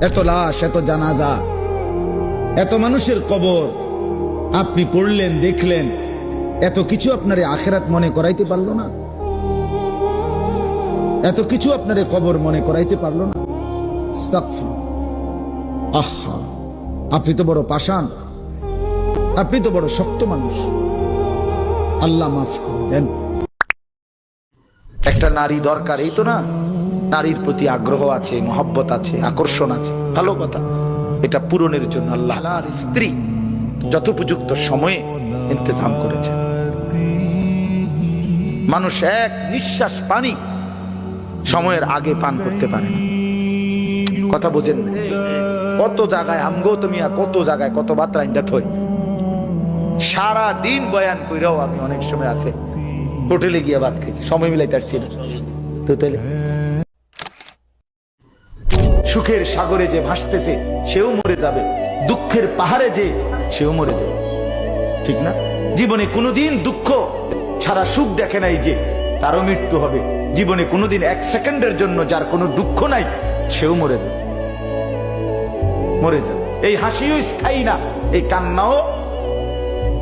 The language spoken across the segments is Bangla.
এত লাশ, এত জানাজা, এত মানুষের কবর আপনি পড়লেন, দেখলেন, এত কিছু আপনার আখিরাত মনে করাইতে পারলো না? এত কিছু আপনার কবর মনে করাইতে পারলো না? আহা, আপনি তো বড় পাষাণ, আপনি তো বড় শক্ত মানুষ। আল্লাহ মাফ করে দেন। একটা নারী দরকার, এই তো না? নারীর প্রতি আগ্রহ আছে, মহব্বত আছে, আকর্ষণ আছে, ভালো কথা। এটা পূরণের জন্য আল্লাহ স্ত্রী যথোপযুক্ত সময়ে ইন্তজাম করেছে। মানুষ এক নিঃশ্বাস পানি সময়ের আগে পান করতে পারে না। কথা বোঝেন না? কত জায়গায় আমগো তুমি, কত জায়গায় কত বার্তা ইন্দাত হই, সারা দিন বয়ান কইরাও আমি অনেক সময় আছে হোটেলে গিয়ে ভাত খেয়েছি, সময় মিলাইতে পারছি না। তো তাহলে সুখের সাগরে যে ভাসতেছে সেও মরে যাবে, দুঃখের পাহাড়ে যে সেও মরে যাবে, ঠিক না? জীবনে কোনোদিন দুঃখ ছাড়া সুখ দেখে নাই যে তারও মৃত্যু হবে। জীবনে কোনোদিন এক সেকেন্ডের জন্য যার কোনো দুঃখ নাই সেও মরে যাবে, মরে যাবে। এই হাসিও স্থায়ী না, এই কান্নাও,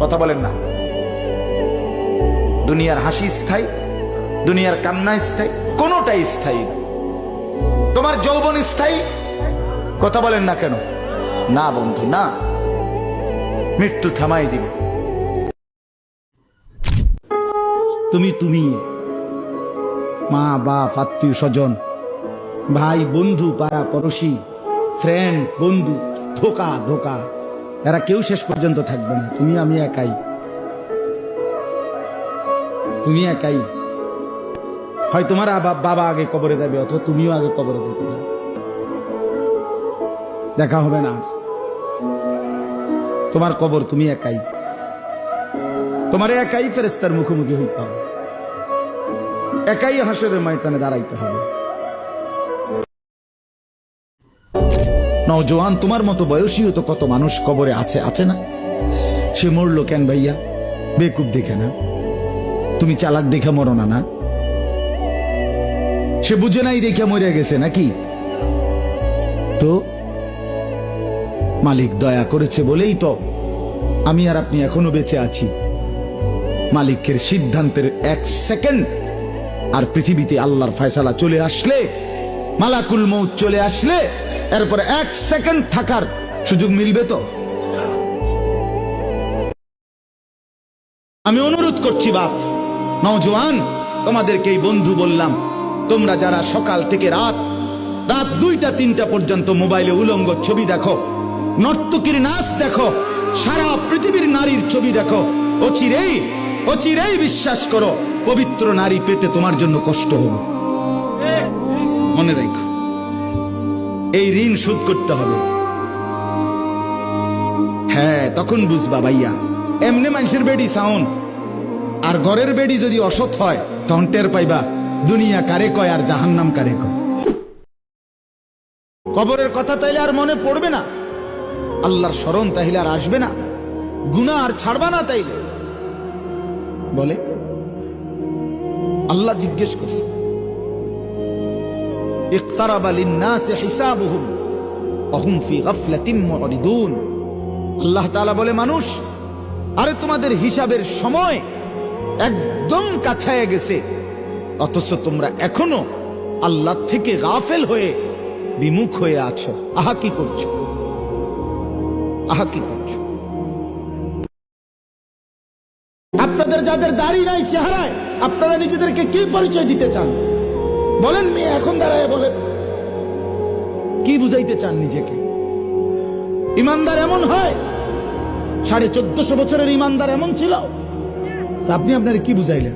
কথা বলেন না, দুনিয়ার হাসি স্থায়ী, দুনিয়ার কান্না স্থায়ী, কোনোটাই স্থায়ী না। তোমার যৌবন স্থায়ী, কথা বলেন না কেন? না বন্ধু, না, মৃত্যু থামাই দিবে। তুমি মা বাপ, আত্মীয় স্বজন, ভাই বন্ধু, পাড়া পড়োশি, ফ্রেন্ড, বন্ধু, ধোকা ধোকা, এরা কেউ শেষ পর্যন্ত থাকবে না। তুমি আমি একাই, তুমি একাই। হয় তোমার বাবা আগে কবরে যাবে, অথবা তুমিও আগে কবরে যেতে পারো, দেখা হবে না। তোমার কবর তুমি একাই, তোমার একাই ফেরেশতার মুখোমুখি হইতে হবে, একাই হাসরের ময়দানে দাঁড়াইতে হবে। নওজোয়ান, তোমার মতো বয়সীও তো কত মানুষ কবরে আছে, আছে না? সে মরলো কেন ভাইয়া? বেকুব দেখে না? তুমি চালাক দেখে মরো না? না, সে বুঝে নাই দেখে মরে গেছে নাকি? তো মালিক দয়া করেছে বলেই তো আমি আর আপনি এখনো বেঁচে আছি। মালিকের সিদ্ধান্তের এক সেকেন্ড আর পৃথিবীতে আল্লাহর ফয়সালা চলে আসলে, মালাকুল মউত চলে আসলে, এরপরে এক সেকেন্ড থাকার সুযোগ মিলবে তো? আমি অনুরোধ করছি বাপ, নওজোয়ান, তোমাদেরকে এই বন্ধু বললাম, তোমরা যারা সকাল থেকে রাত 2টা 3টা পর্যন্ত মোবাইলে উলঙ্গ ছবি দেখো, নর্তকীর নাচ দেখো, সারা পৃথিবীর নারীর ছবি দেখো, অচিরেই বিশ্বাস করো পবিত্র নারী পেতে তোমার জন্য কষ্ট হবে। মনে রাখো, এই ঋণ শোধ করতে হবে। হ্যাঁ, তখন বুঝবা ভাইয়া। এমনি মানুষের বেডি সাউন্ড আর ঘরের বেডি যদি অসৎ হয়, তখন টের পাইবা দুনিয়া কারে কয় আর জাহান্নাম কারে কয়। কবরের কথা তাইলে আর মনে পড়বে না, আল্লাহর স্মরণ তাইলে আর আসবে না, গুনাহ আর ছাড়বা না তাইলে। বলে আল্লাহ জিজ্ঞেস করছে, ইকতারাবা লিন-নাসি হিসাবুহুম ওয়া হুম ফি গাফলাতিন মুরিদুন। আল্লাহ তাআলা বলে, মানুষ, আরে তোমাদের হিসাবের সময় একদম কাছায় গেছে, অথচ তোমরা এখনো আল্লাহ থেকে গাফেল হয়ে বিমুখ হয়ে আছো। আহা কি করছো, আহা কি করছো? আপনাদের যাদের দাড়ি নাই চেহারায়, আপনারা নিজেদেরকে কি পরিচয় দিতে চান? বলেন, মেয়ে এখন দাঁড়ায় বলেন, কি বুঝাইতে চান নিজেকে? ইমানদার এমন হয়? 1450 বছরের ইমানদার এমন ছিল? আপনি আপনার কি বুঝাইলেন?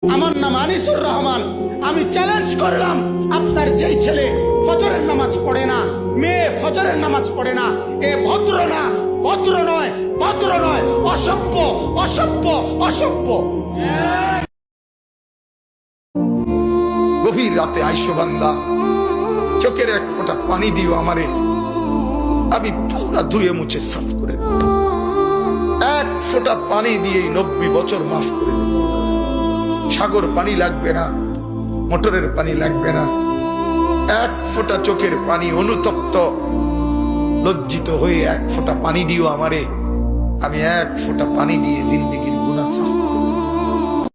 আমার নাম আনিসুর রহমান, আমি চ্যালেঞ্জ করলাম, আপনার যেই ছেলে ফজরের নামাজ পড়ে না, মেয়ে ফজরের নামাজ পড়ে না, এ ভদ্র না, ভদ্র নয়, ভদ্র নয়, অসভ্য, অসভ্য, অসভ্য। গভীর রাতে আইসো বান্দা, চোখের এক ফোঁটা পানি দিও আমারে, আমি পুরা ধুয়ে মুছে সাফ করে দেব। এক ফোঁটা পানি দিয়ে 90 বছর মাফ করে দেব। সাগর পানি লাগবে না, মোটরের পানি লাগবে না, এক ফোঁটা চোখের পানি অনুতপ্ত লজ্জিত হয়ে এক ফোঁটা পানি দিও আমারে, আমি এক ফোঁটা পানি দিয়ে জিন্দেগির গুনাহ সাফ করব।